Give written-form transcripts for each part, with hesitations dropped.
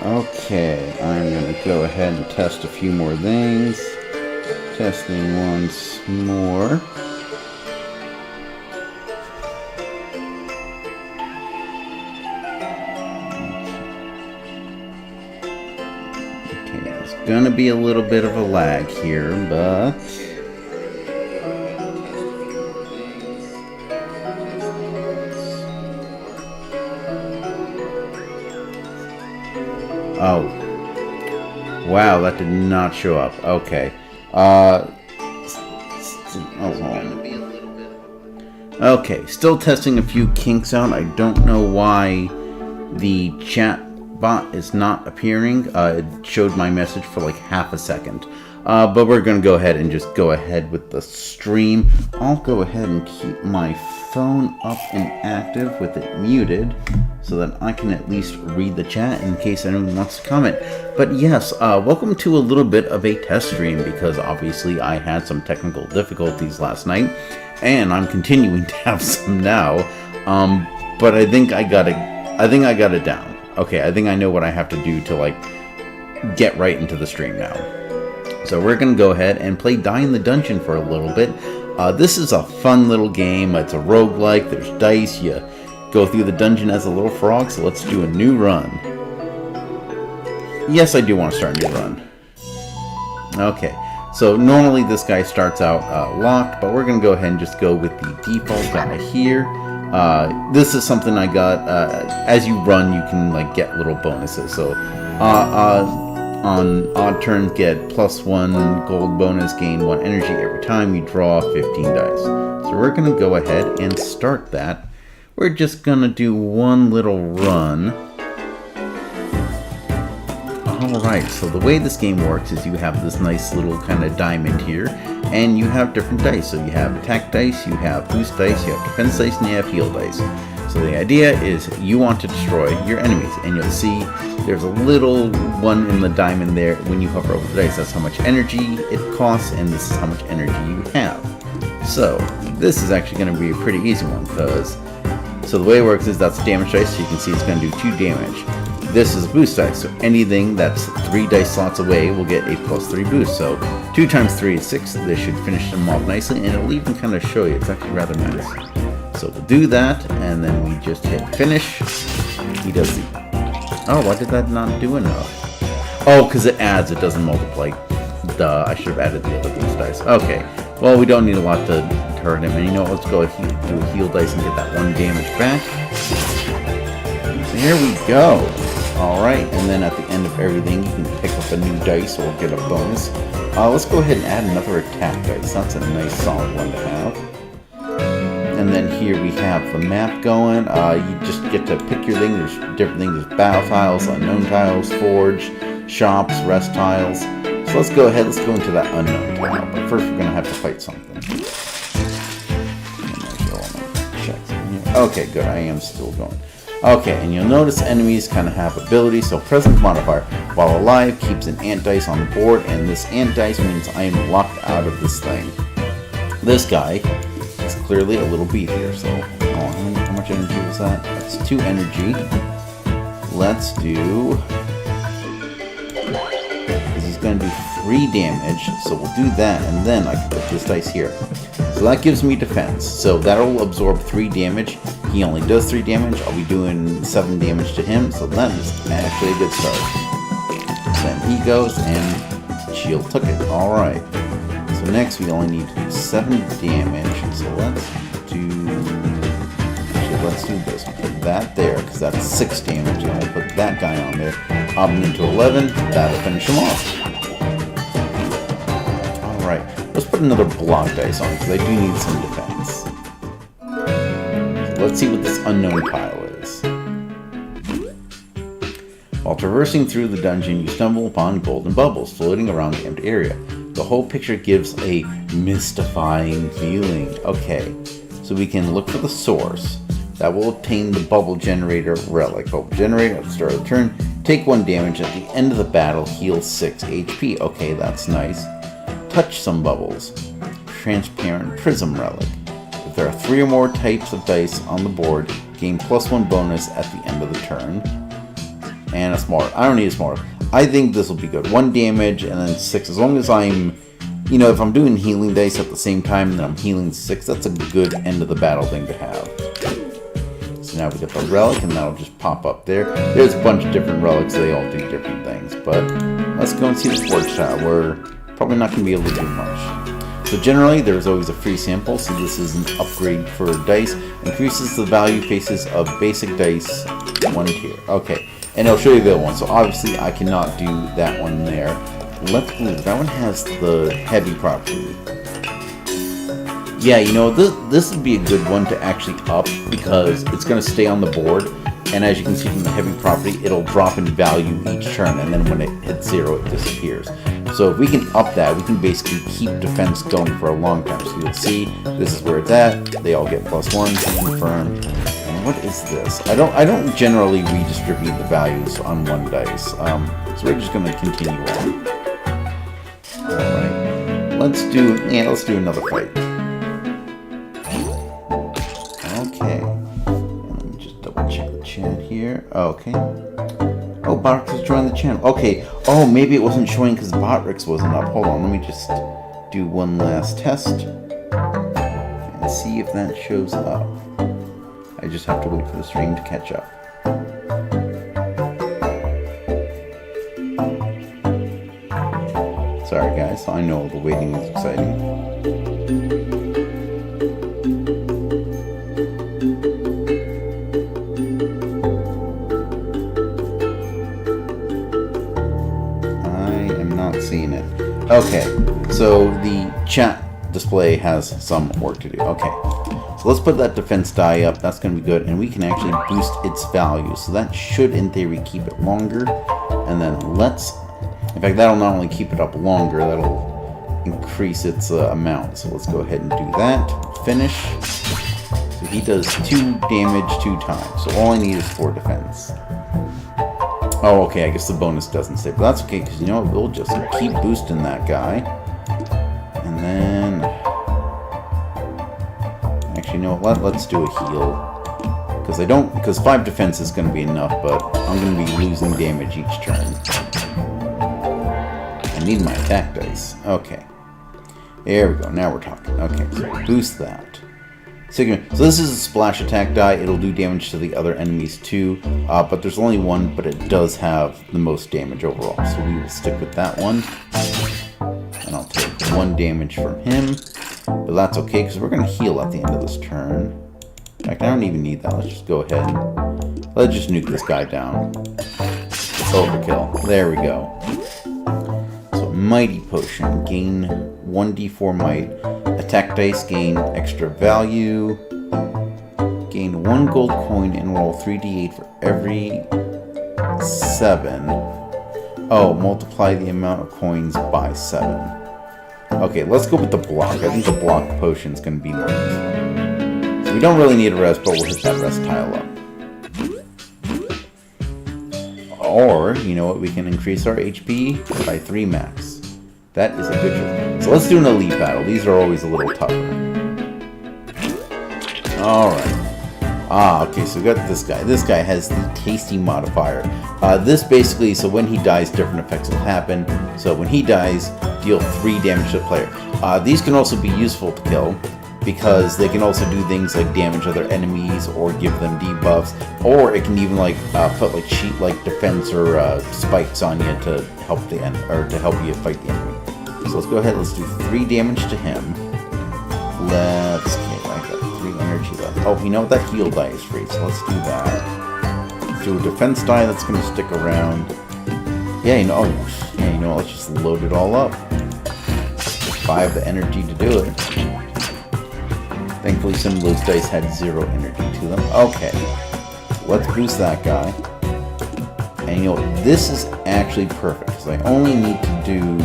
Okay, I'm going to go ahead and test a few more things. Testing once more. Okay, there's going to be a little bit of a lag here, but... Oh. Wow, that did not show up. Okay. Okay, still testing a few kinks out. I don't know why the chat bot is not appearing. It showed my message for like half a second. But we're going to go ahead and just go ahead with the stream. I'll go ahead and keep my phone up and active with it muted so that I can at least read the chat in case anyone wants to comment. But yes, welcome to a little bit of a test stream because obviously I had some technical difficulties last night and I'm continuing to have some now. But I think I got it down. Okay, I think I know what I have to do to like get right into the stream now. So we're going to go ahead and play Die in the Dungeon for a little bit. This is a fun little game. It's a roguelike. There's dice. You go through the dungeon as a little frog. So let's do a new run. Yes, I do want to start a new run. Okay. So normally this guy starts out locked, but we're going to go ahead and just go with the default guy here. This is something I got. As you run, you can like get little bonuses. So on odd turns, get +1 gold bonus, gain 1 energy every time you draw 15 dice. So we're going to go ahead and start that. We're just going to do one little run. Alright, so the way this game works is you have this nice little kind of diamond here, and you have different dice. So you have attack dice, you have boost dice, you have defense dice, and you have heal dice. So the idea is you want to destroy your enemies, and you'll see there's a little one in the diamond there. When you hover over the dice, that's how much energy it costs, and this is how much energy you have. So this is actually going to be a pretty easy one, because so the way it works is that's damage dice, so you can see it's going to do 2 damage. This is a boost dice, so anything that's 3 dice slots away will get a +3 boost. So 2 times 3 is 6. This should finish them off nicely, and it'll even kind of show you. It's actually rather nice. So we'll do that, and then we just hit finish. He does the... Oh, why did that not do enough? Oh, because it adds, it doesn't multiply. Duh, I should have added the other boost dice. Okay, well, we don't need a lot to hurt him. And you know what, let's go ahead and do a heal dice and get that 1 damage back. There we go. Alright, and then at the end of everything, you can pick up a new dice or get a bonus. Let's go ahead and add another attack dice. That's a nice solid one to have. And then here we have the map going. You just get to pick your thing. There's different things. There's battle tiles, unknown tiles, forge, shops, rest tiles. So let's go ahead. Let's go into that unknown tile. But first we're going to have to fight something. Okay, good. I am still going. Okay, and you'll notice enemies kind of have abilities. So presence modifier, while alive, keeps an ant dice on the board. And this ant dice means I am locked out of this thing. This guy is clearly a little beat here. So how much energy was that? That's 2 energy. Let's do... He's going to do 3 damage. So we'll do that. And then I can put this dice here. So that gives me defense. So that'll absorb 3 damage. He only does 3 damage. I'll be doing 7 damage to him. So that is actually a good start. Then he goes and shield took it. Alright. So next we only need to do 7 damage. So let's do this. We'll put that there because that's 6 damage. And we'll put that guy on there. Up into 11. That'll finish him off. Alright. Let's put another block dice on because I do need some defense. So let's see what this unknown tile is. While traversing through the dungeon, you stumble upon golden bubbles floating around the empty area. The whole picture gives a mystifying feeling. Okay, so we can look for the source. That will obtain the bubble generator relic. Bubble generator at the start of the turn. Take 1 damage at the end of the battle. Heal 6 HP. Okay, that's nice. Touch some bubbles. Transparent prism relic. If there are 3 or more types of dice on the board, gain +1 bonus at the end of the turn. and a smaller. I don't need a smaller. I think this will be good. 1 damage and then 6. As long as I'm, you know, if I'm doing healing dice at the same time and I'm healing 6, that's a good end of the battle thing to have. So now we got the relic, and that'll just pop up there. There's a bunch of different relics. They all do different things. But let's go and see the forge tile. We're probably not going to be able to do much. So generally, there's always a free sample. So this is an upgrade for dice. Increases the value faces of basic dice 1 tier. Okay. And it'll show you the other one. So obviously, I cannot do that one there. Let's move. That one has the heavy property. Yeah, you know, this would be a good one to actually up because it's going to stay on the board. And as you can see from the heavy property, it'll drop in value each turn. And then when it hits 0, it disappears. So if we can up that, we can basically keep defense going for a long time. So you'll see, this is where it's at. They all get +1, confirm. And what is this? I don't generally redistribute the values on 1 dice. So we're just going to continue on. Alright. Let's do another fight. Okay. And let me just double check the chat here. Okay. Oh, Botrix has joined the channel. Okay. Oh, maybe it wasn't showing because Botrix wasn't up. Hold on, let me just do one last test and see if that shows up. I just have to wait for the stream to catch up. Sorry guys, I know the waiting is exciting. Seeing it. Okay, so the chat display has some work to do. Okay, so let's put that defense die up. That's going to be good, and we can actually boost its value. So that should, in theory, keep it longer. And then in fact, that'll not only keep it up longer, that'll increase its amount. So let's go ahead and do that. Finish. So he does 2 damage 2 times. So all I need is 4 defense. Oh, okay, I guess the bonus doesn't save, but that's okay, because you know what, we'll just keep boosting that guy. And then... Actually, you know what, let's do a heal. Because 5 defense is going to be enough, but I'm going to be losing damage each turn. I need my attack dice. Okay. There we go, now we're talking. Okay, so boost that. So this is a splash attack die. It'll do damage to the other enemies too, but there's only one, but it does have the most damage overall. So we will stick with that one. And I'll take 1 damage from him, but that's okay because we're going to heal at the end of this turn. In fact, I don't even need that. Let's just go ahead and let's just nuke this guy down. Overkill. There we go. So Mighty Potion. Gain 1d4 might. Attack dice gain extra value. Gain 1 gold coin and roll 3d8 for every 7. Oh, multiply the amount of coins by 7. Okay, let's go with the block. I think the block potion is going to be more useful. So we don't really need a rest, but we'll hit that rest tile up. Or, you know what, we can increase our HP by 3 max. That is a good choice. So let's do an elite battle. These are always a little tougher. Alright. Okay, so we got this guy. This guy has the tasty modifier. This basically, so when he dies, different effects will happen. So when he dies, deal 3 damage to the player. These can also be useful to kill, because they can also do things like damage other enemies or give them debuffs, or it can even put cheat defense or spikes on you to help to help you fight the enemy. So let's go ahead. Let's do 3 damage to him. I got 3 energy left. Oh, you know what? That heal die is free, so let's do that. Let's do a defense die that's going to stick around. Yeah, you know. Let's just load it all up. If I have the energy to do it. Thankfully, some of those dice had 0 energy to them. Okay, let's boost that guy. And you know, this is actually perfect, because I only need to do...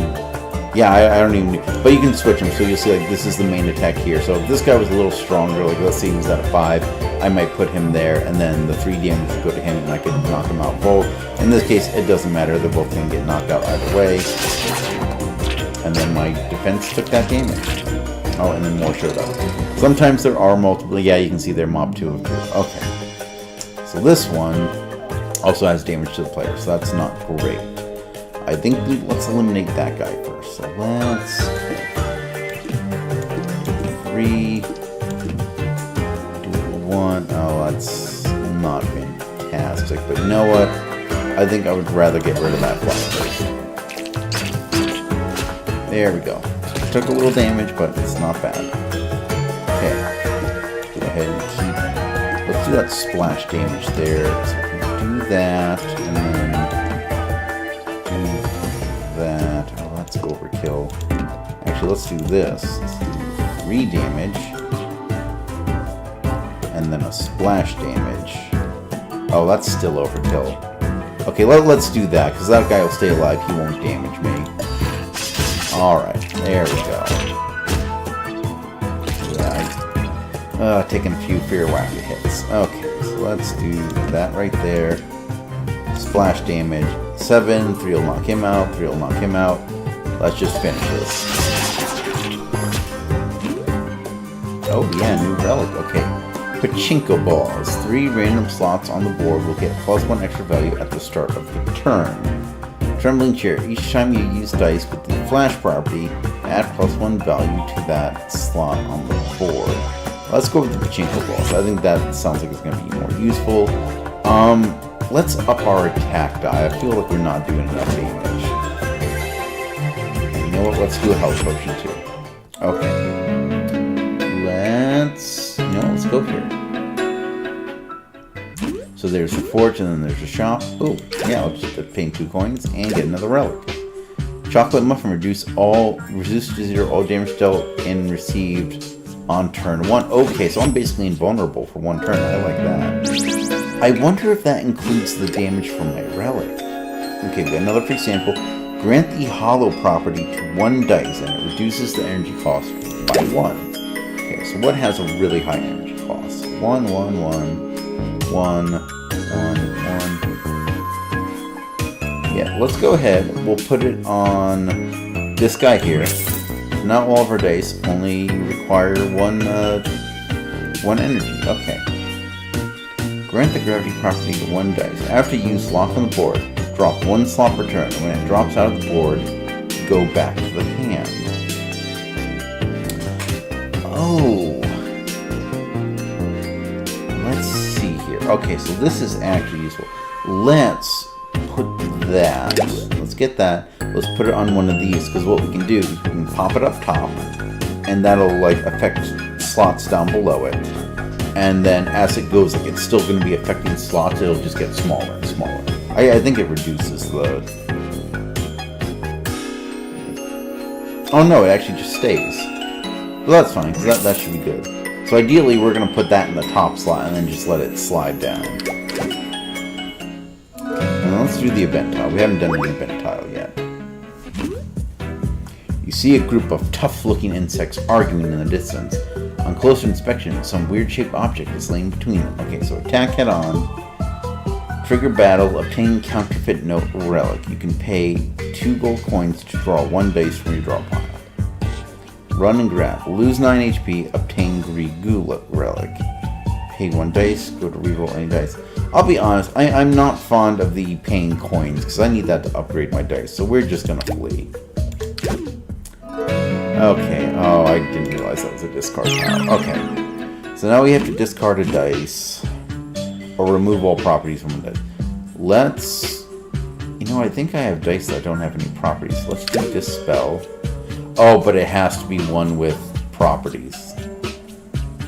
Yeah, I don't even need... But you can switch them, so you'll see, this is the main attack here. So if this guy was a little stronger, let's say he was at a 5, I might put him there, and then the 3 damage would go to him, and I could knock him out both. In this case, it doesn't matter. They're both going to get knocked out either way. And then my defense took that damage. Oh, and then more showed up. Sometimes there are multiple... Yeah, you can see there mob 2 of 2. Okay. So this one... Also has damage to the player, so that's not great. I think let's eliminate that guy first. So let's 3, 2, 1. Oh, that's not fantastic. But you know what? I think I would rather get rid of that flashlight. There we go. Took a little damage, but it's not bad. Okay. Go ahead and keep. Let's do that splash damage there. So we can do that, and then do that. Oh, that's overkill. Actually, let's do this. Let's do 3 damage, and then a splash damage. Oh, that's still overkill. Okay, let's do that, because that guy will stay alive. He won't damage me. Alright, there we go. Yeah, taking a few fear whacker hits. Okay, so let's do that right there. Splash damage. 7, 3 will knock him out, 3 will knock him out. Let's just finish this. Oh yeah, new relic. Okay. Pachinko balls. 3 random slots on the board will get +1 extra value at the start of the turn. Trembling chair. Each time you use dice with the flash property, add +1 value to that slot on the board. Let's go with the pachinko balls. I think that sounds like it's going to be more useful. Let's up our attack die. I feel like we're not doing enough damage. And you know what? Let's do a health potion too. Okay. Let's go here. So there's the forge, and then there's a shop. Oh, yeah, I'll just pay 2 coins and get another relic. Chocolate muffin reduce to 0 all damage dealt and received on turn 1. Okay, so I'm basically invulnerable for 1 turn. I like that. I wonder if that includes the damage from my relic. Okay, another for example. Grant the hollow property to 1 dice, and it reduces the energy cost by 1. Okay, so what has a really high energy cost? 1, 1, 1. 1, 1, 1. Yeah, let's go ahead. We'll put it on this guy here. Not all of our dice, only require 1 energy. Okay. Grant the gravity property to 1 dice. After you use lock on the board, drop 1 slot per turn. When it drops out of the board, go back to the hand. Oh. Let's see here. Okay, so this is actually useful. Let's put that. Let's get that. Let's put it on one of these, because what we can do is we can pop it up top, and that'll like affect slots down below it. And then as it goes, like it's still going to be affecting slots. It'll just get smaller and smaller. I think it reduces the. Oh no, it actually just stays. Well, that's fine, because that should be good. So ideally, we're going to put that in the top slot and then just let it slide down. And let's do the event tile. We haven't done an event tile yet. You see a group of tough-looking insects arguing in the distance. On closer inspection, some weird-shaped object is laying between them. Okay, so attack head-on. Trigger battle. Obtain counterfeit note relic. You can pay 2 gold coins to draw 1 dice from your draw pile. Run and grab. Lose 9 HP. Obtain Grigoo relic. Pay 1 dice. Go to reroll any dice. I'll be honest. I'm not fond of the paying coins because I need that to upgrade my dice. So we're just gonna flee. Okay. Oh, I didn't realize that was a discard pile. Okay. So now we have to discard a dice or remove all properties from a dice. Let's. You know, I think I have dice that don't have any properties. Let's do dispel. Oh, but it has to be one with properties.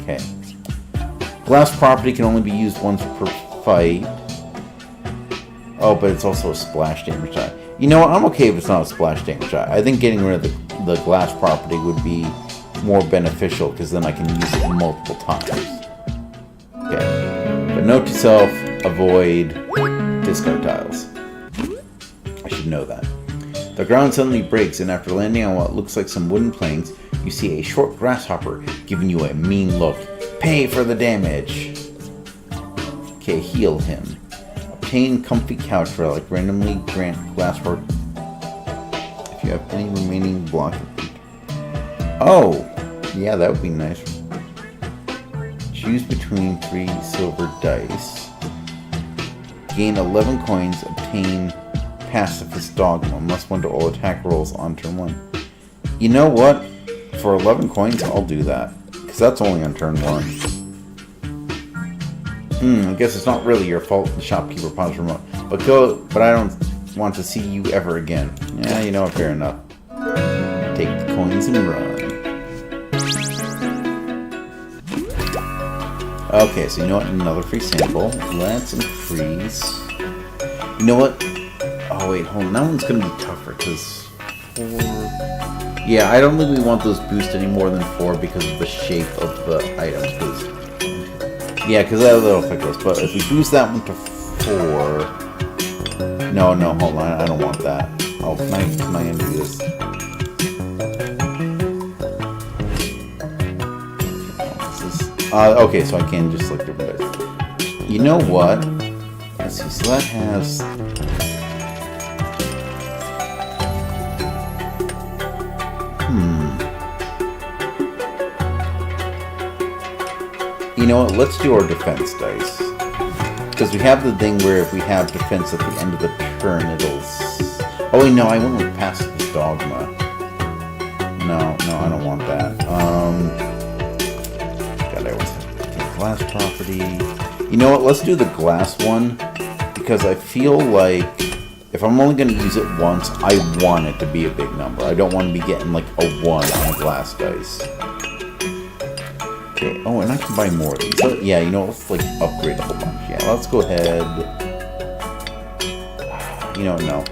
Okay. Glass property can only be used once per fight. Oh, but it's also a splash damage die. You know what? I'm okay if it's not a splash damage die. I think getting rid of the glass property would be more beneficial because then I can use it multiple times. Okay. But note to self, avoid discard tiles. I should know that. The ground suddenly breaks, and after landing on what looks like some wooden planks, you see a short grasshopper giving you a mean look. Pay for the damage! Okay, heal him. Obtain comfy couch relic. Randomly grant grasshopper if you have any remaining block. Oh! Yeah, that would be nice. Choose between 3 silver dice. Gain 11 coins, obtain Pacifist Dogma. Must win to all attack rolls on turn 1. You know what? For 11 coins, I'll do that. Because that's only on turn 1. I guess it's not really your fault the shopkeeper paused remote. But I don't want to see you ever again. Yeah, you know what, fair enough. Take the coins and run. Okay, so you know what? Another free sample. Let's increase. You know what? Oh, wait, hold on. That one's going to be tougher, because 4... Yeah, I don't think we want those boosted any more than 4 because of the shape of the items. Yeah, because that'll affect us. But if we boost that one to 4... No, hold on. I don't want that. Oh, can I undo this? Okay, so I can just select different dice. You know what? Let's see, so that has... You know what? Let's do our defense dice. Because we have the thing where if we have defense at the end of the turn, it'll... Oh wait, no, I went with Pacifist Dogma. No, I don't want that. God, I always have to take glass property. You know what? Let's do the glass one. Because I feel like if I'm only going to use it once, I want it to be a big number. I don't want to be getting like a 1 on a glass dice. Okay. Oh, and I can buy more of these. So, yeah, you know, let's like upgrade a whole bunch. Yeah, let's go ahead. You know, no,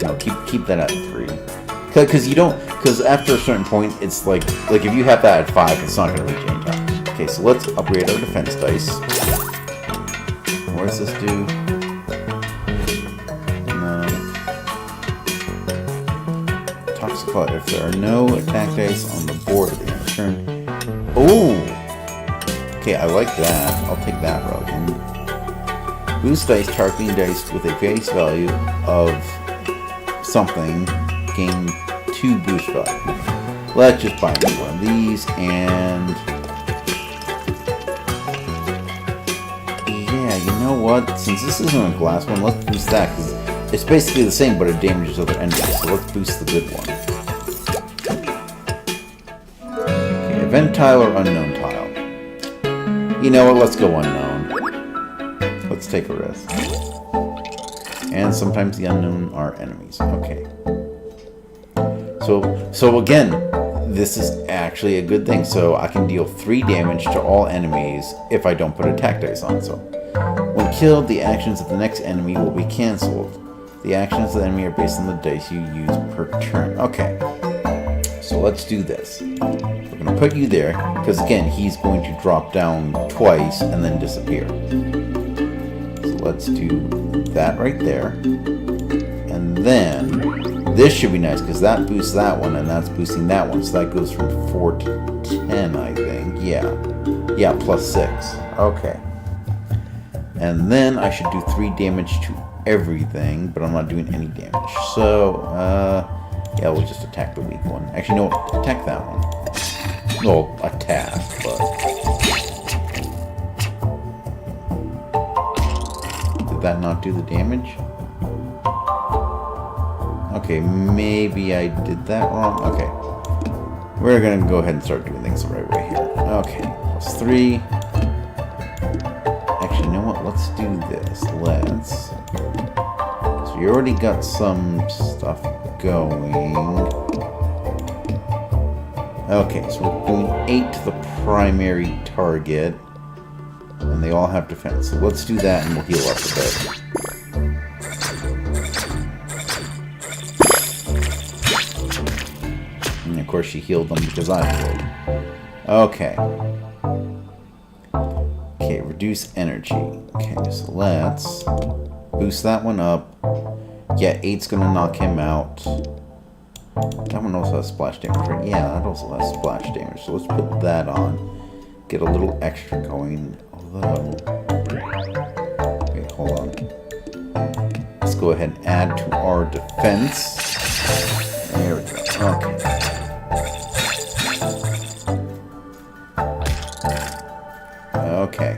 keep that at 3. Because after a certain point, it's like if you have that at 5, it's not going to reach any time. Okay, so let's upgrade our defense dice. What does this do? If there are no attack dice on the board at the end of the turn. Oh! Okay, I like that. I'll take that route. And boost dice, targeting dice with a base value of something, gain 2 boost value. Let's just buy one of these, and... Yeah, you know what? Since this isn't a glass one, let's boost that, because it's basically the same, but it damages other enemies, so let's boost the good one. Event tile or unknown tile? You know what, let's go unknown. Let's take a risk. And sometimes the unknown are enemies. Okay. So again, this is actually a good thing. So I can deal 3 damage to all enemies if I don't put attack dice on. So when killed, the actions of the next enemy will be cancelled. The actions of the enemy are based on the dice you use per turn. Okay. So let's do this. We're going to put you there, because again, he's going to drop down twice and then disappear. So let's do that right there. And then, this should be nice, because that boosts that one, and that's boosting that one. So that goes from 4 to 10, I think. Yeah, plus 6. Okay. And then I should do 3 damage to everything, but I'm not doing any damage. So, yeah, we'll just attack the weak one. Actually, no, attack that one. Well, attack, but... Did that not do the damage? Okay, maybe I did that wrong. Okay. We're gonna go ahead and start doing things the right way here. Okay, plus 3. Actually, you know what? Let's do this. So we already got some stuff going. Okay, so we're doing 8 to the primary target. And they all have defense. So let's do that and we'll heal up a bit. And of course she healed them because I healed. Okay. Okay, reduce energy. Okay, so let's boost that one up. Yeah, 8's gonna knock him out. That one also has splash damage, right? Yeah, that also has splash damage. So let's put that on. Get a little extra going. Although... Wait, hold on. Let's go ahead and add to our defense. There we go. Okay. Okay.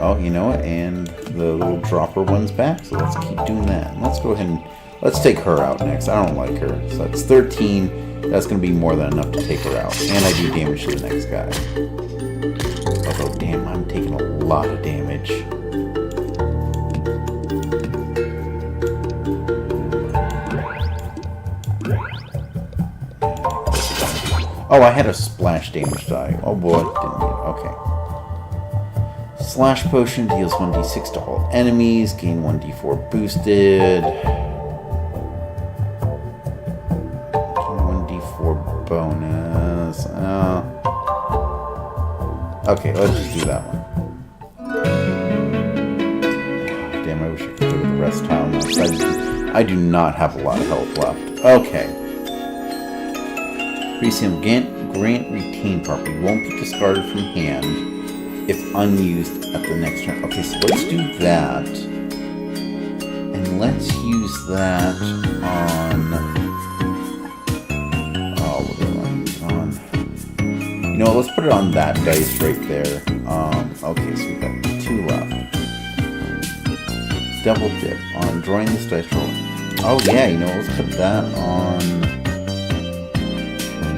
Oh, you know what? And... the little dropper ones back. So let's keep doing that. And let's go ahead and let's take her out next. I don't like her. So that's 13. That's going to be more than enough to take her out. And I do damage to the next guy. Although, damn, I'm taking a lot of damage. Oh, I had a splash damage die. Oh boy, didn't okay. Slash potion deals 1d6 to all enemies, gain 1d4 boosted. 1d4 bonus. Okay, let's just do that one. Damn, I wish I could do the rest tile now. I do not have a lot of health left. Okay. Receive grant retain property. Won't be discarded from hand if unused at the next turn. Okay, so let's do that. And let's use that on... Oh, what do I use it on? You know, let's put it on that dice right there. Okay, so we've got 2 left. Double dip on drawing this dice roll. Oh yeah, you know, let's put that on...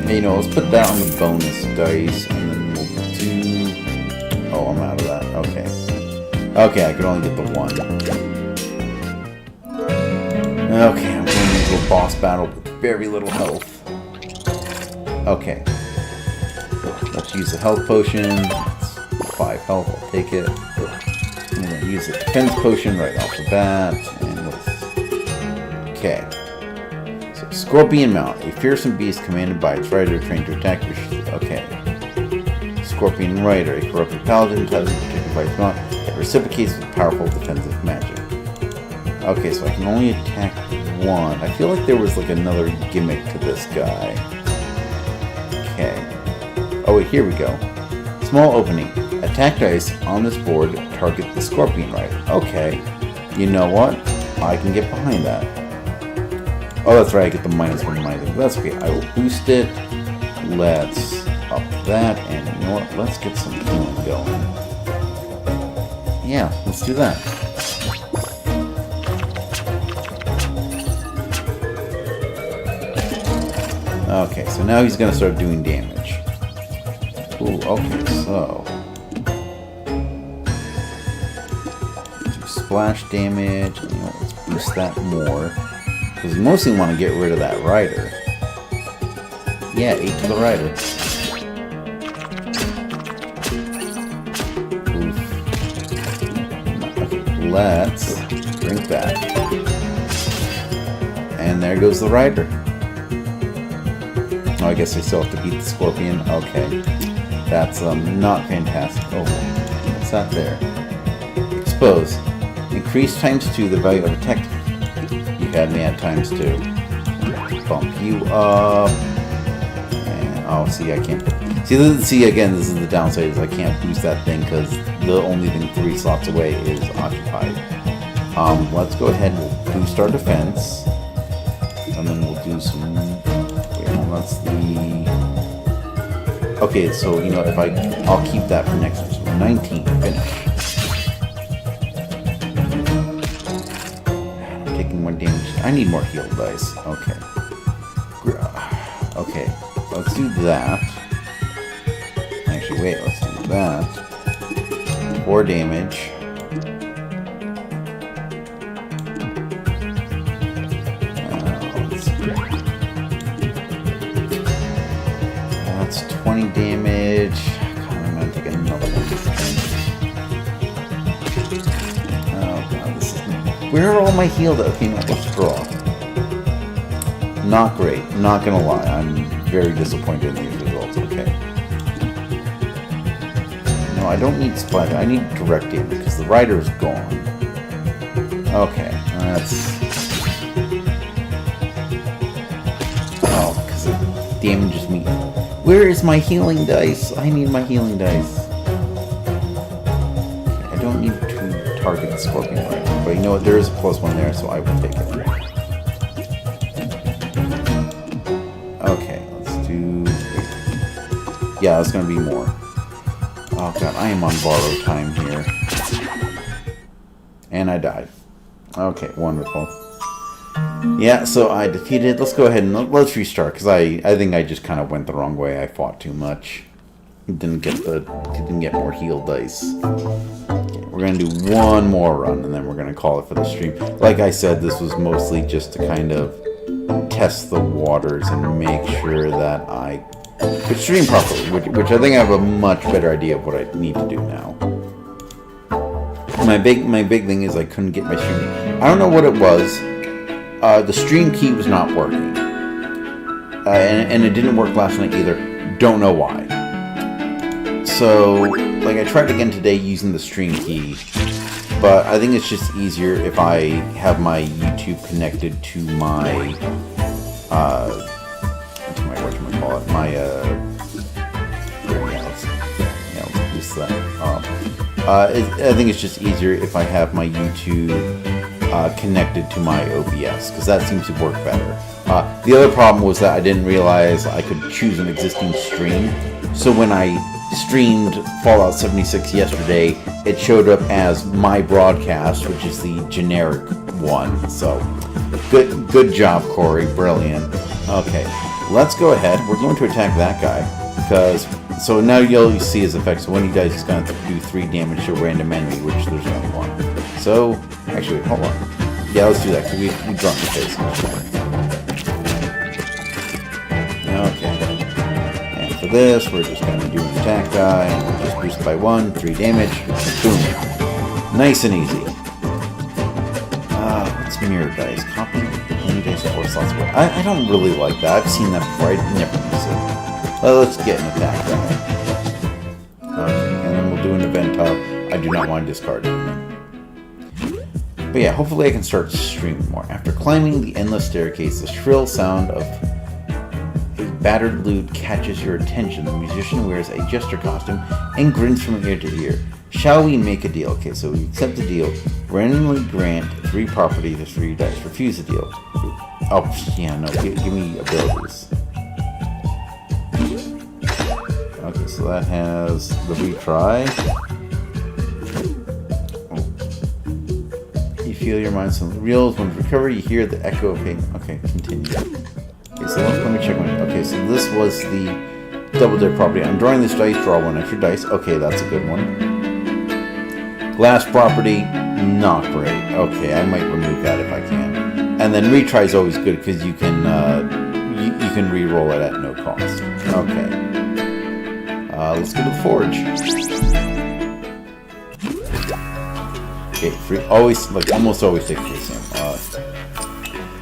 You know, let's put that on the bonus dice, and then we'll do... Oh, I'm out of that. Okay. Okay, I can only get the 1. Okay, I'm going into a boss battle with very little health. Okay. Let's use the health potion. It's 5 health, I'll take it. I'm going to use the defense potion right off the bat. And let's... Okay. Scorpion Mount. A fearsome beast commanded by its rider trained to attack your... Okay. Scorpion Rider. A corrupted paladin intelligent protected by its mount that reciprocates with powerful defensive magic. Okay, so I can only attack 1. I feel like there was like another gimmick to this guy. Okay. Oh wait, here we go. Small opening. Attack dice on this board target the Scorpion Rider. Okay. You know what? I can get behind that. Oh, that's right, I get the -1 minus. That's okay. I will boost it. Let's up that, and you know what? Let's get some healing going. Yeah, let's do that. Okay, so now he's gonna start doing damage. Ooh, okay, so... do splash damage. You know, let's boost that more. Because we mostly want to get rid of that rider. Yeah, 8 to the rider. Oof. Okay, let's drink that. And there goes the rider. Oh, I guess I still have to beat the Scorpion. Okay. That's not fantastic. Oh, what's that there? Expose. Increase ×2 the value of attack. You had me at ×2. Bump you up. And, oh, see, I can't... See, again, this is the downside, is I can't boost that thing because the only thing 3 slots away is occupied. Let's go ahead and we'll boost our defense. And then we'll do some... That's the... Okay, so, you know, if I'll keep that for next one. So 19, finish. I'm taking more damage. I need more heal dice. Okay. Okay, let's do that. Actually, wait, let's do that. 4 damage. That's 20 damage. God, I'm gonna take another one this turn. Oh god, this is... Where are all my heal dice? Okay, no, let's draw. Not great. Not gonna lie. I'm very disappointed in these results. Okay. No, I don't need splash. I need direct damage because the rider is gone. Okay, that's... Oh, because it damages me. Where is my healing dice? I need my healing dice. Okay, I don't need to target the Scorpion right now, but you know what? There is a +1 there, so I will take it. Okay, let's do... Yeah, it's gonna be more. Oh god, I am on borrowed time here. And I died. Okay, wonderful. Yeah, so I defeated. Let's go ahead and let's restart, because I think I just kind of went the wrong way. I fought too much. Didn't get more heal dice. Okay, we're gonna do one more run, and then we're gonna call it for the stream. Like I said, this was mostly just to kind of test the waters and make sure that I could stream properly, which I think I have a much better idea of what I need to do now. My big thing is I couldn't get my stream. I don't know what it was. The stream key was not working, and it didn't work last night either. Don't know why. So, like, I tried again today using the stream key, but I think it's just easier if I have my YouTube connected to my whatchamacallit, let's boost that up. I think it's just easier if I have my YouTube connected to my OBS, because that seems to work better. The other problem was that I didn't realize I could choose an existing stream, so when I streamed Fallout 76 yesterday, it showed up as my broadcast, which is the generic one. So, good job, Corey, brilliant. Okay, let's go ahead. We're going to attack that guy, because so now you'll see his effects. So when he dies, he's going to do 3 damage to a random enemy, which there's only 1. So, actually, hold on. Yeah, let's do that, because we dropped the face. Okay. And for this, we're just going to do an attack guy, and we'll just boost by 1, 3 damage. Boom. Nice and easy. What's mirror dice? Copy any dice 4 slots away. I don't really like that. I've seen that before. I never use it. Let's get an attack guy. Okay, and then we'll do an event hub. I do not want to discard it. But yeah, hopefully I can start streaming more. After climbing the endless staircase, the shrill sound of a battered lute catches your attention. The musician wears a jester costume and grins from ear to ear. Shall we make a deal? Okay, so we accept the deal. Randomly grant 3 property to 3 dice. Refuse the deal. Oh, yeah, no, give me abilities. Okay, so that has the retry. Feel your mind suddenly reels. When you recover, you hear the echo of pain. Okay, continue. Okay, so let me check my... Okay, so this was the double dip property. I'm drawing this dice, draw 1 extra dice. Okay, that's a good one. Glass property, not great. Okay, I might remove that if I can. And then retry is always good, because you can you can re-roll it at no cost. Okay. Let's go to the forge. Okay, free, always, like, almost always take free sim.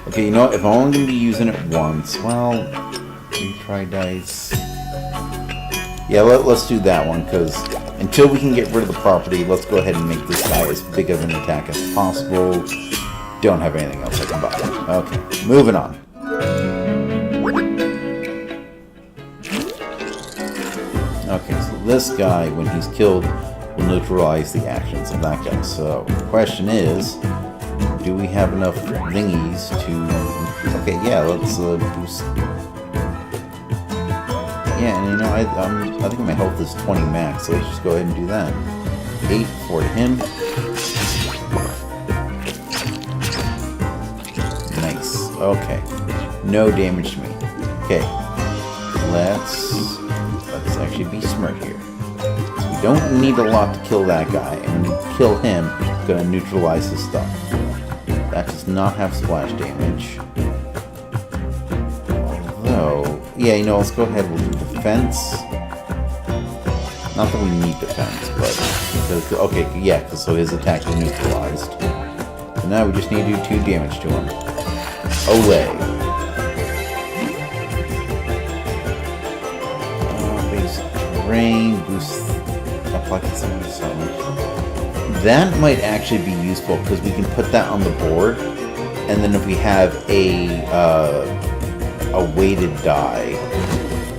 Okay, you know what, if I'm only going to be using it once, well, retry dice. Yeah, let's do that one, because until we can get rid of the property, let's go ahead and make this guy as big of an attack as possible. Don't have anything else I can buy. Okay, moving on. Okay, so this guy, when he's killed, will neutralize the actions of that guy. So, the question is, do we have enough thingies to... Okay, yeah, let's boost... Yeah, and you know, I think my health is 20 max, so let's just go ahead and do that. 8 for him. Nice. Okay. No damage to me. Okay. Let's actually be smart here. We don't need a lot to kill that guy, and when you kill him, it's going to neutralize his stuff. That does not have splash damage. Although, yeah, you know, let's go ahead, we'll do defense. Not that we need defense, but, because, okay, yeah, because so his attack is neutralized. So now we just need to do 2 damage to him. Away. Base terrain, boost, apply something. That might actually be useful, because we can put that on the board, and then if we have a weighted die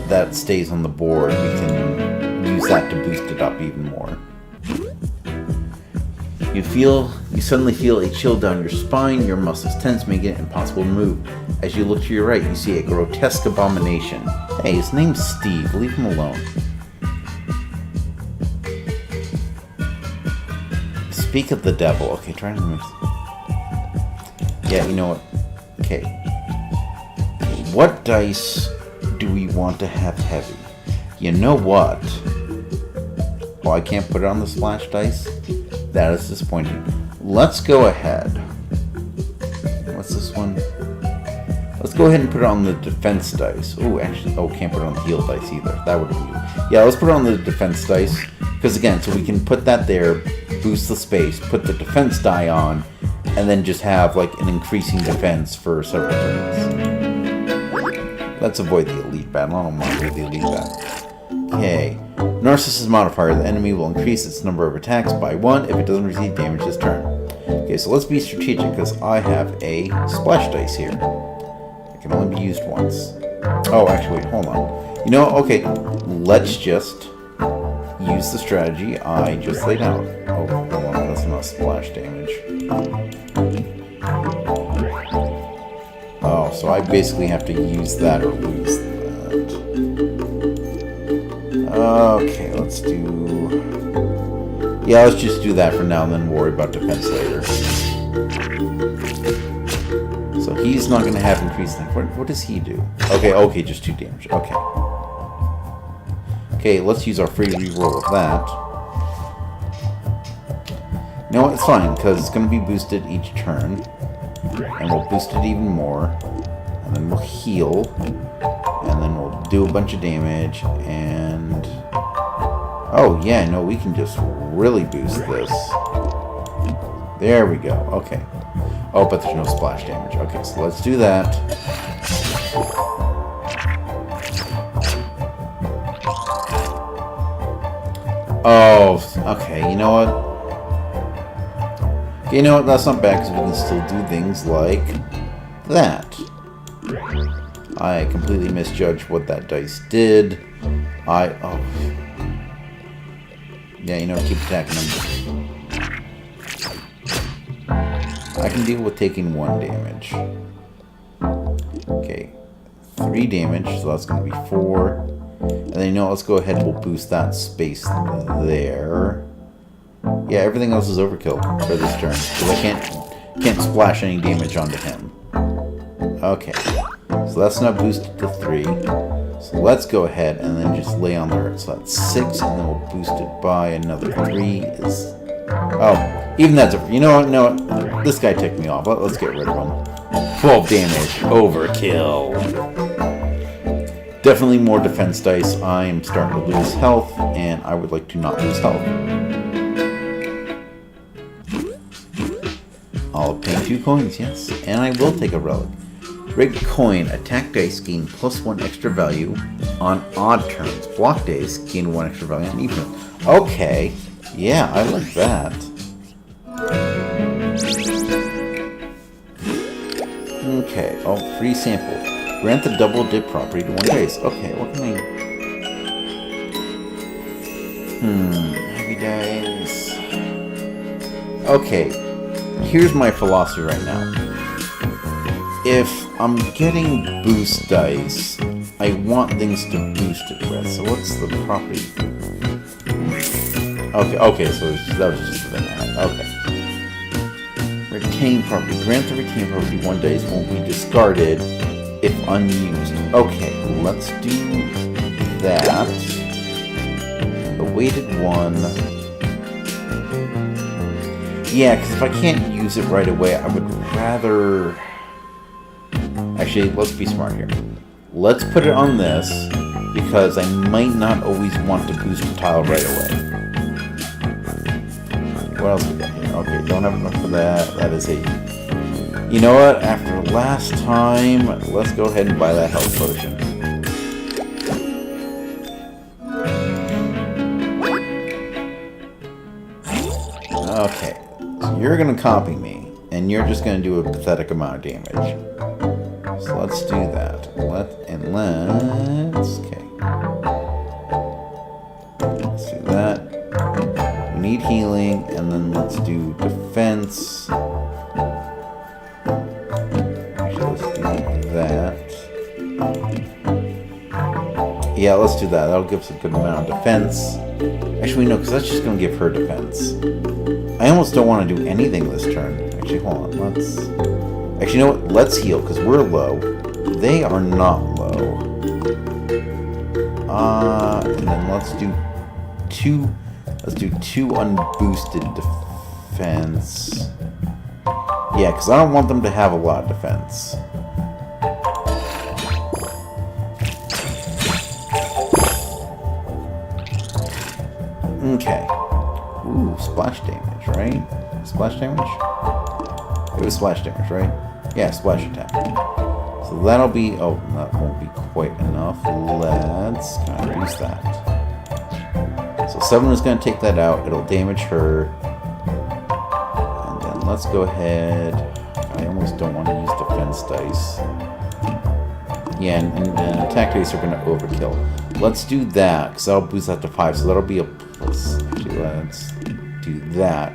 that stays on the board, we can use that to boost it up even more. You suddenly feel a chill down your spine, your muscles tense, making it impossible to move. As you look to your right, you see a grotesque abomination. Hey, his name's Steve, leave him alone. speak of the devil. Okay, trying to mix. Yeah, you know what? Okay. What dice do we want to have heavy? You know what? Oh, I can't put it on the splash dice? That is disappointing. Let's go ahead. What's this one? Let's go ahead and put it on the defense dice. Oh, actually, can't put it on the heal dice either. That would be... Yeah, let's put it on the defense dice. Because again, so we can put that there, boost the space, put the defense die on, and then just have like an increasing defense for several turns. Let's avoid the elite battle. I don't want to do the elite battle. Okay. Narcissus modifier. The enemy will increase its number of attacks by 1 if it doesn't receive damage this turn. Okay, so let's be strategic because I have a splash dice here. It can only be used once. Oh, actually, wait, hold on. You know, okay, let's just use the strategy I just laid out. Oh, hold on, that's not splash damage. Oh, so I basically have to use that or lose that. Okay, let's do... Yeah, let's just do that for now and then worry about defense later. So he's not going to have increased... What does he do? Okay, just 2 damage. Okay. Okay, let's use our free reroll of that. You know what? It's fine, because it's going to be boosted each turn. And we'll boost it even more. And then we'll heal. And then we'll do a bunch of damage. And... Oh, yeah, no, we can just really boost this. There we go. Okay. Oh, but there's no splash damage. Okay, so let's do that. Oh, okay, you know what? Okay, you know what? That's not bad because we can still do things like that. I completely misjudged what that dice did. Oh. Yeah, you know, keep attacking them. I can deal with taking 1 damage. Okay. 3 damage, so that's going to be 4. And then, you know, let's go ahead and we'll boost that space there. Yeah, everything else is overkill for this turn. Because I can't splash any damage onto him. Okay. So that's not boosted to 3. So let's go ahead and then just lay on there. So that's 6, and then we'll boost it by another 3. Oh, even that's a... You know what? No, this guy ticked me off. Let's get rid of him. 12 damage. Overkill. Definitely more defense dice. I am starting to lose health, and I would like to not lose health. I'll obtain 2 coins, yes. And I will take a relic. Rigged coin. Attack dice gain +1 extra value on odd turns. Block dice gain 1 extra value on even. Okay. Yeah, I like that. Okay. Oh, free sample. Grant the double dip property to 1 dice. Okay, what can I... Heavy dice... Okay. Here's my philosophy right now. If I'm getting boost dice, I want things to boost it with. So what's the property? Okay, so that was just the thing. Okay. Retain property. Grant the retain property 1 dice won't be discarded if unused. Okay, let's do that. The weighted one. Yeah, because if I can't use it right away, I would rather... Actually, let's be smart here. Let's put it on this, because I might not always want to boost the tile right away. What else we got here? Okay, don't have enough for that. That is 8. You know what? After last time, let's go ahead and buy that health potion. Okay, so you're going to copy me, and you're just going to do a pathetic amount of damage. So let's do that. Okay. Let's do that. We need healing, and then let's do defense. Actually, let's do that. Yeah, let's do that. That'll give us a good amount of defense. Actually, no, because that's just going to give her defense. I almost don't want to do anything this turn. Actually, hold on. Let's... Actually, you know what? Let's heal, because we're low. They are not low. And then let's do two... Let's do 2 unboosted defense. Yeah, because I don't want them to have a lot of defense. Okay. Ooh, splash damage, right? Splash damage? It was splash damage, right? Yeah, splash attack. So that'll be... Oh, that won't be quite enough. Let's kind of boost that. So 7 is going to take that out. It'll damage her. And then let's go ahead... I almost don't want to use defense dice. Yeah, and attack dice are going to overkill. Let's do that, because that'll boost that to 5. So that'll be a plus. Actually, let's do that.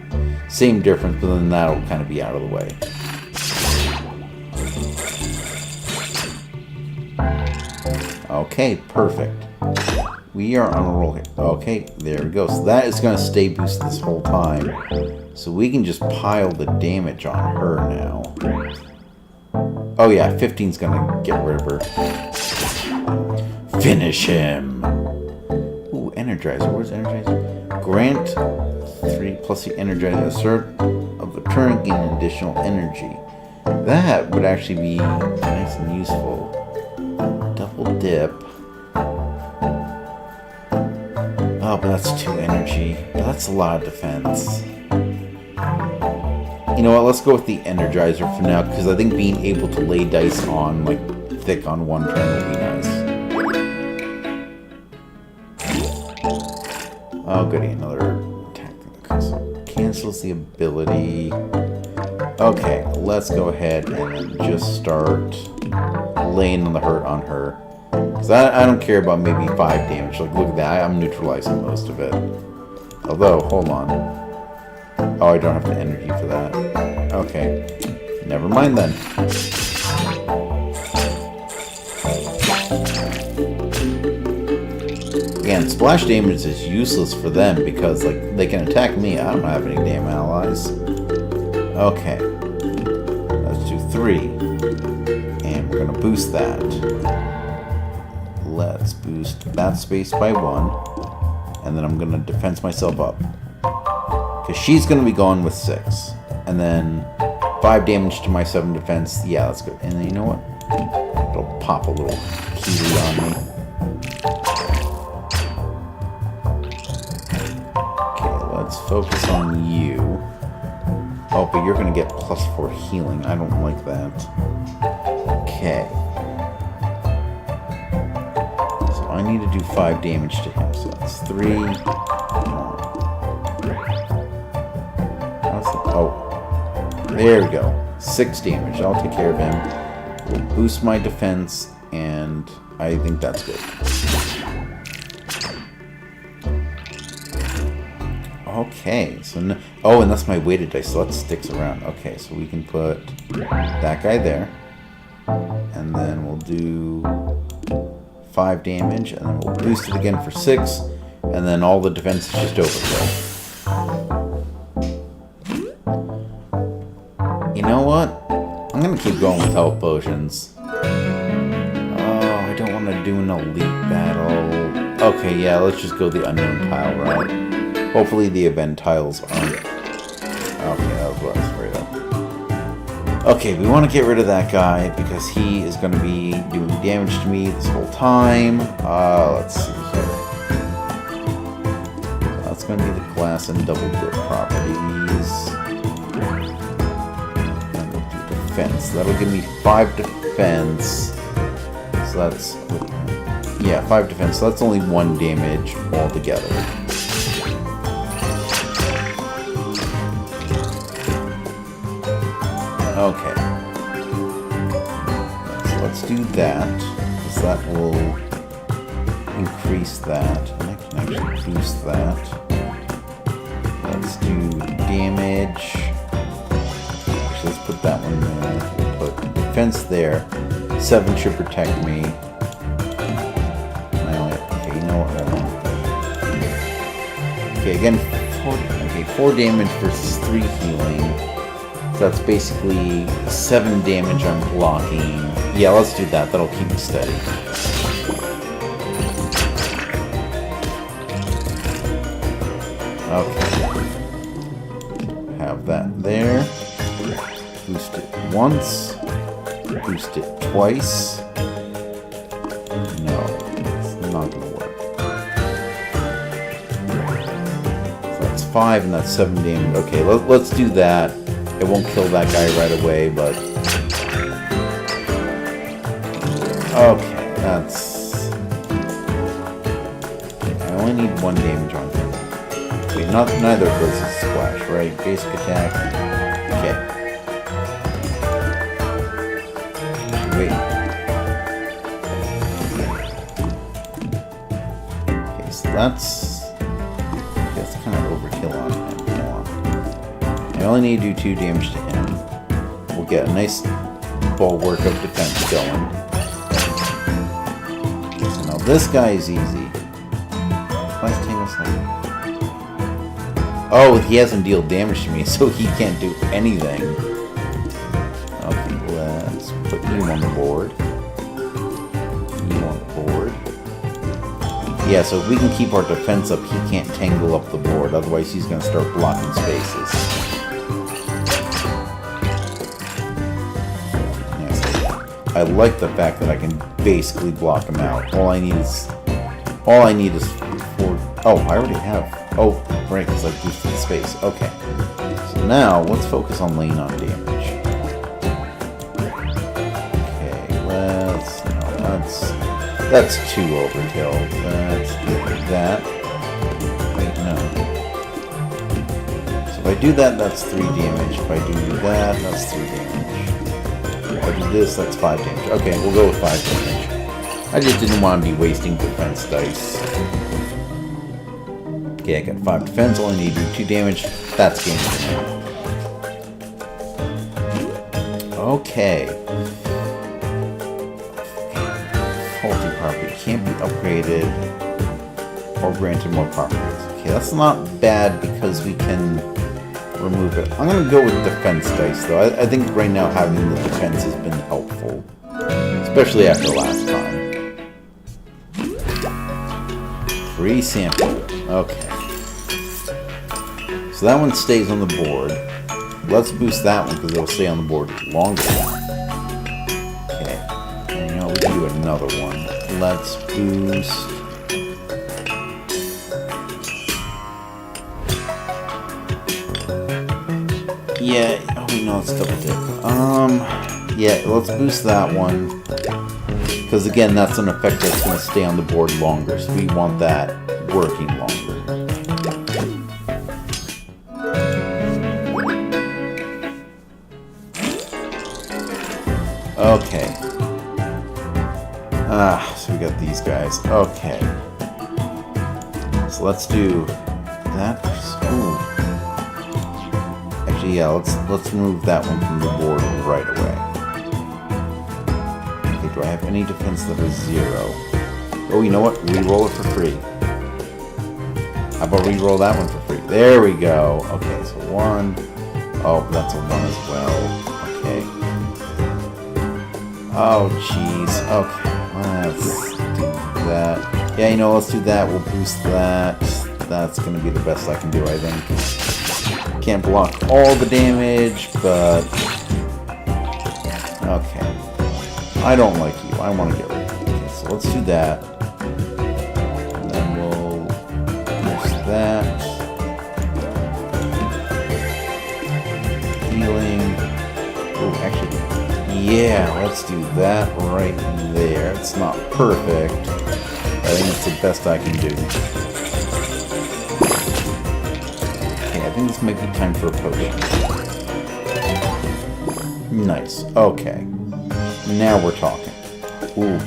Same difference, but then that'll kind of be out of the way. Okay, perfect. We are on a roll here. Okay, there we go. So that is going to stay boosted this whole time. So we can just pile the damage on her now. Oh yeah, 15's going to get rid of her. Finish him! Ooh, Energizer. Where's Energizer? Grant 3 plus the Energizer. A start of the turn, gain additional energy. That would actually be nice and useful. Double dip. Oh, but that's 2 energy. That's a lot of defense. You know what? Let's go with the Energizer for now, because I think being able to lay dice on, like, thick on one turn would be nice. Oh, goody, another attack. Okay, so cancels the ability. Okay, let's go ahead and just start laying on the hurt on her. Because I don't care about maybe 5 damage. Like, look at that. I'm neutralizing most of it. Although, hold on. Oh, I don't have the energy for that. Okay. Never mind then. Again, splash damage is useless for them because, like, they can attack me. I don't have any damn allies. Okay. Let's do 3. And we're going to boost that. Let's boost that space by 1. And then I'm going to defense myself up. Because she's going to be gone with 6. And then 5 damage to my 7 defense. Yeah, that's good. And then you know what? It'll pop a little Healy on me. Okay, let's focus on you. Oh, but you're going to get +4 healing. I don't like that. Okay. So I need to do 5 damage to him. So that's 3. Oh, there we go. 6 damage. I'll take care of him. We'll boost my defense, and I think that's good. Okay, so no, oh, and that's my weighted dice, so that sticks around. Okay, so we can put that guy there, and then we'll do 5 damage, and then we'll boost it again for 6, and then all the defense is just overkill. You know what? I'm gonna keep going with health potions. Oh, I don't want to do an elite battle. Okay, yeah, let's just go the unknown tile route. Hopefully the event tiles aren't... Okay, that was what I was afraid of. Okay, we want to get rid of that guy because he is going to be doing damage to me this whole time. Let's see here. That's going to be the glass and double dip properties. Defense. That'll give me 5 defense. So that's... Yeah, 5 defense. So that's only 1 damage altogether. Okay. So let's do that. Because that will increase that. And I can actually boost that. Let's do damage. Let's put that one there. We'll put defense there. 7 should protect me. And I only have Okay, again, 4 damage versus 3 healing. So that's basically 7 damage on blocking. Yeah, let's do that. That'll keep me steady. Okay. Have that there. Boost it once. Boost it twice. No, it's not gonna work. So that's 5 and that's 7 damage. Okay, let's do that. It won't kill that guy right away, but... Okay, that's... I only need 1 damage on him. Wait, neither of those is splash, right? Basic attack. Okay. Wait. Okay, so that's kind of overkill on him. I only need to do 2 damage to him. We'll get a nice bulwark of defense going. So now this guy is easy. Oh, he hasn't dealt damage to me, so he can't do anything. Okay, let's put you on the board. You on the board. Yeah, so if we can keep our defense up, he can't tangle up the board. Otherwise, he's going to start blocking spaces. I like the fact that I can basically block him out. All I need is 4... Oh, I already have... Oh, right, because I boosted the space. Okay. So now, let's focus on laying on damage. Okay, let's... No, that's too overkill. Let's do that. Wait, no. So if I do that, that's 3 damage. If I do that, that's 3 damage. If I do this, that's 5 damage. Okay, we'll go with 5 damage. I just didn't want to be wasting defense dice. Okay, I got 5 defense, only need to do 2 damage. That's game for now. Okay. Faulty property can't be upgraded or granted more properties. Okay, that's not bad because we can remove it. I'm going to go with defense dice, though. I think right now having the defense has been helpful. Especially after last time. Free sample. Okay. So that one stays on the board. Let's boost that one because it'll stay on the board longer. Okay. And, you know, we can do another one. Let's boost... Yeah, oh no, let's double dip. Yeah, let's boost that one. Because again, that's an effect that's going to stay on the board longer, so we want that working longer. Okay. So we got these guys. Okay. So let's do that. Ooh. Actually, yeah, let's remove that one from the board right away. Okay, do I have any defense that is 0? Oh, you know what? Reroll it for free. How about reroll that one for free? There we go. Okay, so 1. Oh, that's a 1 as well. Okay. Oh, jeez. Okay, let's do that. Yeah, you know, let's do that. We'll boost that. That's going to be the best I can do, I think. Can't block all the damage, but... Okay. I don't like you. I want to get rid of you. Okay, so let's do that. And then we'll boost that. Healing. Oh, actually... Yeah, let's do that right there. It's not perfect. I think it's the best I can do. Okay, I think this might be time for a potion. Nice. Okay. Now we're talking. Ooh.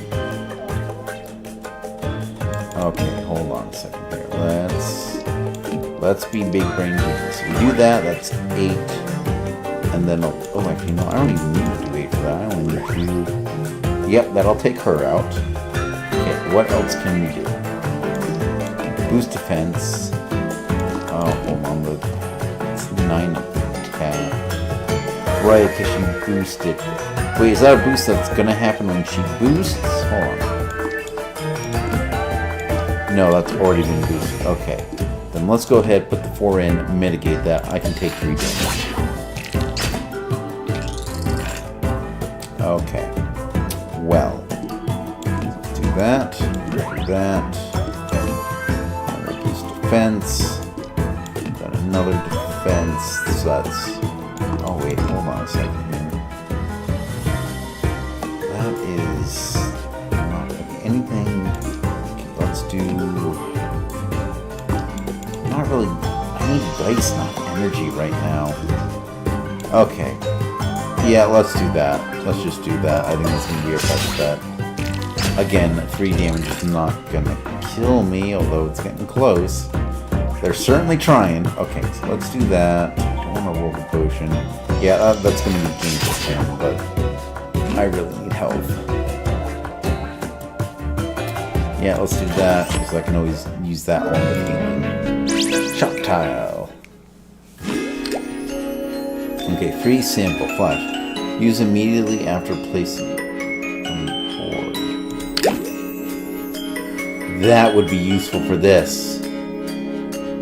Okay, hold on a second here. Let's be big brain genius. We do that, that's 8. And then, oh, actually, no, I don't even need to do 8 for that. I only need to... Yep, that'll take her out. Okay, what else can we do? Boost defense. Oh, hold on. It's 9 attack. Right, because she boosted. Wait, is that a boost that's gonna happen when she boosts? Hold on. No, that's already been boosted. Okay. Then let's go ahead, put the 4 in, mitigate that. I can take 3 damage. Okay. Well. Let's do that. Do that. Another boost defense. Got another defense. So that's... Oh wait, hold on a second here. That is not really anything. Okay, let's do... Not really... I need dice, not energy right now. Okay. Yeah, let's do that. Let's just do that. I think that's going to be our best bet. Again, 3 damage is not going to kill me, although it's getting close. They're certainly trying. Okay, so let's do that. I don't want to roll the potion. Yeah, that's going to be dangerous for him, but I really need health. Yeah, let's do that, because I can always use that one with healing. Shock tile. Okay, free sample flash. Use immediately after placing on the board. That would be useful for this.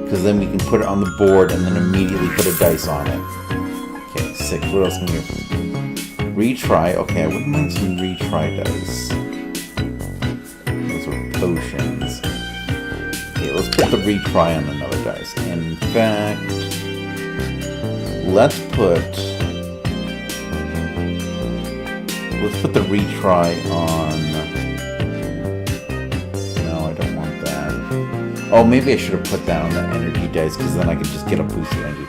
Because then we can put it on the board and then immediately put a dice on it. Okay, 6. What else can we do? Retry. Okay, I wouldn't mind some retry dice. Those are potions. Okay, let's put the retry on another dice. In fact, let's put the retry on... No, I don't want that. Oh, maybe I should have put that on the energy dice, because then I could just get a boost of energy.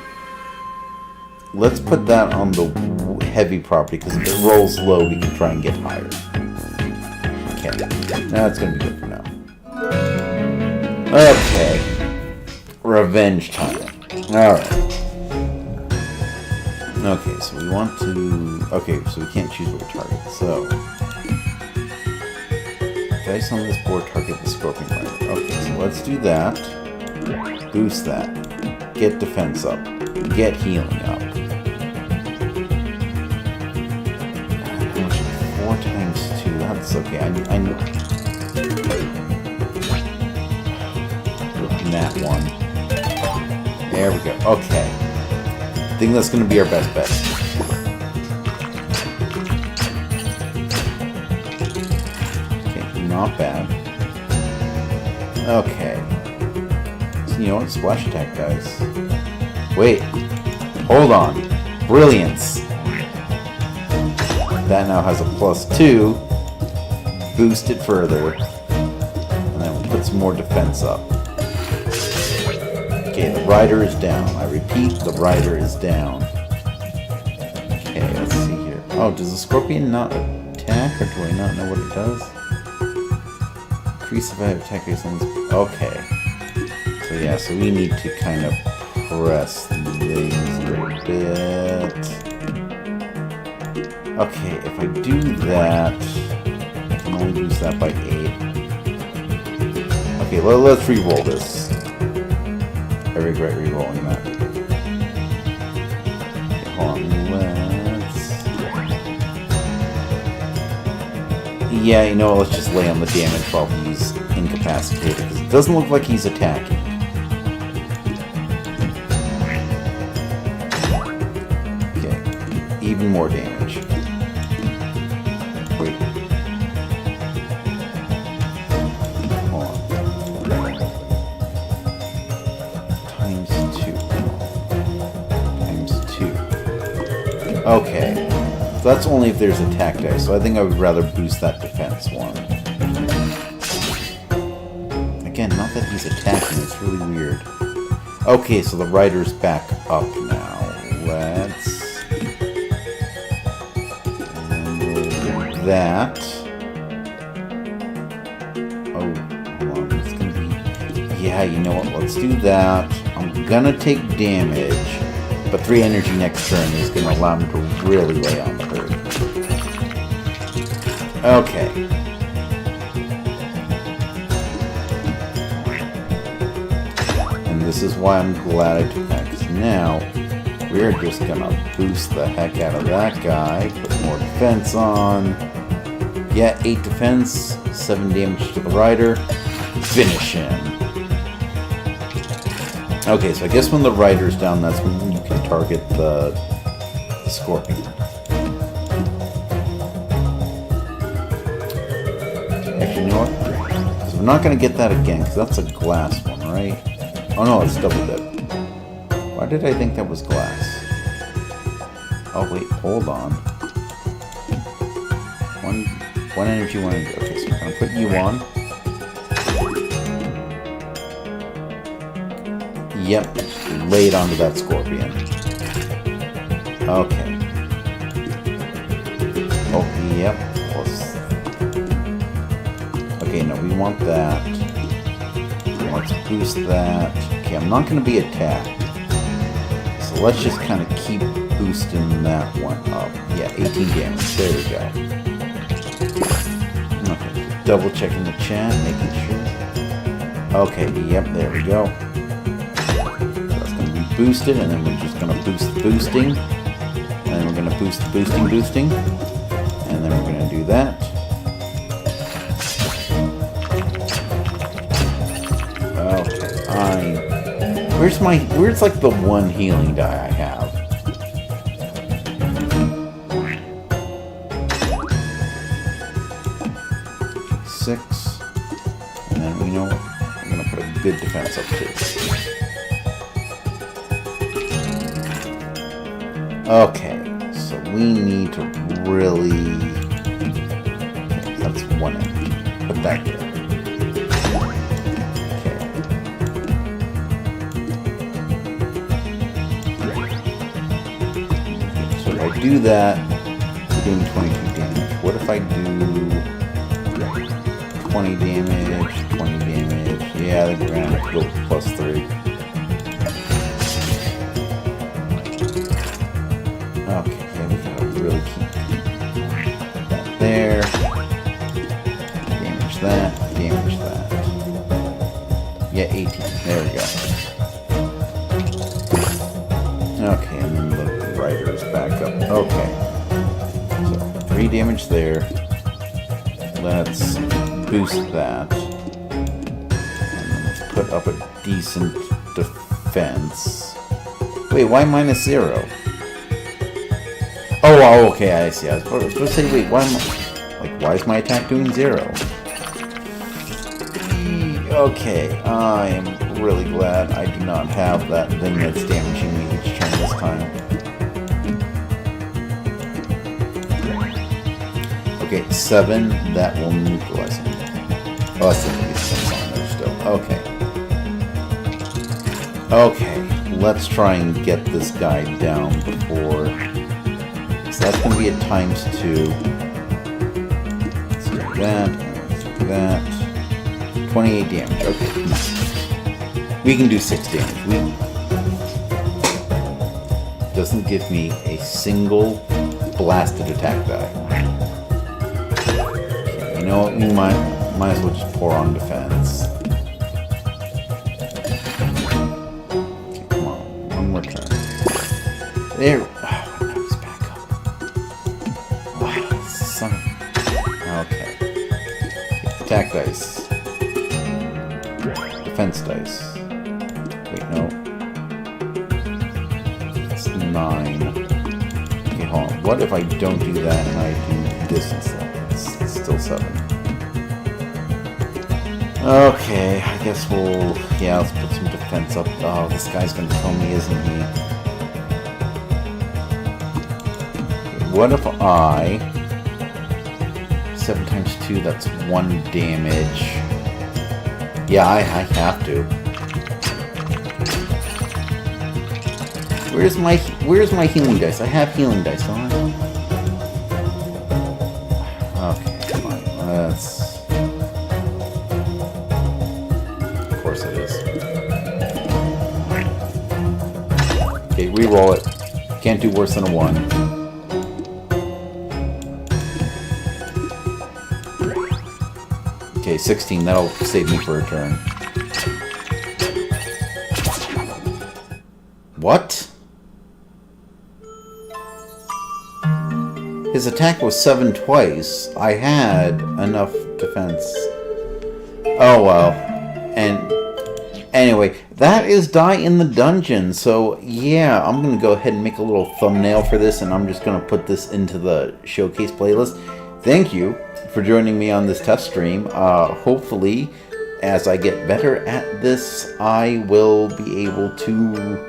Let's put that on the heavy property, because if it rolls low, we can try and get higher. Okay. Now it's going to be good for now. Okay. Revenge time. Alright. Okay, so we want to... Okay, so we can't choose what we target. So... Dice on this board target the scorpion rider. Okay, so let's do that. Boost that. Get defense up. Get healing up. 4 times 2. That's okay. I know. That one. There we go. Okay. I think that's going to be our best bet. Okay, not bad. Okay. So, you know what? Splash attack, guys. Wait. Hold on. Brilliance. That now has a +2. Boost it further. And then we'll put some more defense up. Okay, the rider is down. I repeat, the rider is down. Okay, let's see here. Oh, does the scorpion not attack, or do I not know what it does? Increase survive attack based on this. Okay. So yeah, so we need to kind of press things a little bit. Okay, if I do that, I can only use that by 8. Okay, let's re-roll this. I regret re-rolling that. Okay, hold on, yeah, you know what, let's just lay on the damage while he's incapacitated, because it doesn't look like he's attacking. Okay, even more damage. Wait. Hold on. Times 2. Okay. So that's only if there's attack dice, so I think I would rather boost that defense one. Again, not that he's attacking, it's really weird. Okay, so the rider's back up now. Let's... And that... Oh, hold on, it's gonna be... Yeah, you know what, let's do that. I'm gonna take damage. But 3 energy next turn is going to allow him to really lay on the herd. Okay. And This is why I'm glad I took that, because now we're just gonna boost the heck out of that guy, put more defense on. Yeah, 8 defense, 7 damage to the rider. Finish him. Okay, so I guess when the rider's down, that's when you can target the scorpion. Actually, you know what? Because we're not gonna get that again, because that's a glass one, right? Oh no, it's double dip. Why did I think that was glass? Oh wait, hold on. One energy, one energy. Okay, so we're gonna put you on. Yep, lay it onto that scorpion. Okay. Oh, yep. Plus. Okay, no, we want that. Let's boost that. Okay, I'm not gonna be attacked. So let's just kind of keep boosting that one up. Yeah, 18 damage. There we go. Okay, double checking the chat, making sure. Okay, yep, there we go. That's going to be boosted, and then we're just going to boost the boosting. And then we're going to boost the boosting. And then we're going to do that. Okay, where's like the one healing die I have? 6, and then we know I'm gonna put a good defense up too. Okay, so we need to really. That's 1 energy. Put that there. Okay. So if I do that, we're doing 22 damage. What if I do 20 damage, 20 damage. Yeah, I think we're gonna have to go +3. Okay, yeah, we gotta really keep that there. Damage that, damage that. Yeah, 18. There we go. Okay, and then the rider is back up. Okay. So, 3 damage there. Let's boost that. And then let's put up a decent defense. Wait, why -0? Oh, okay, I see. I was supposed to say, wait, why is my attack doing 0? Okay, I am really glad I do not have that thing that's damaging me each turn this time. Okay, 7, that will neutralize him. Oh, that's the defense on there still. Okay. Okay, let's try and get this guy down before. So that's going to be a ×2. Let's do that, and let's do that. 28 damage. Okay. We can do 6 damage. Doesn't give me a single blasted attack die. Okay, you know what? We might as well just pour on defense. Okay, come on. One more turn. There. Okay. Attack dice. Defense dice. Wait, no. It's 9. Okay, hold on. What if I don't do that and I do this instead? It's still 7. Okay, I guess we'll... Yeah, let's put some defense up. Oh, this guy's gonna kill me, isn't he? Okay, what if I... 7 times 2, that's 1 damage. Yeah, I have to. Where's my healing dice? I have healing dice, don't I? Okay, fine. That's... Of course it is. Okay, re-roll it. Can't do worse than a 1. Okay, 16. That'll save me for a turn. What? His attack was 7 twice. I had enough defense. Oh well. And anyway, that is Die in the Dungeon. So yeah, I'm going to go ahead and make a little thumbnail for this, and I'm just going to put this into the showcase playlist. Thank you for joining me on this test stream. Hopefully, as I get better at this, I will be able to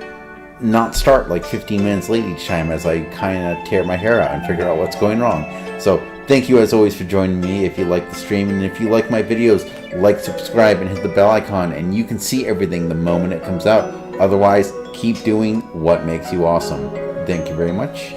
not start like 15 minutes late each time as I kind of tear my hair out and figure out what's going wrong. So thank you as always for joining me. If you like the stream and if you like my videos, like, subscribe, and hit the bell icon, and you can see everything the moment it comes out. Otherwise, keep doing what makes you awesome. Thank you very much.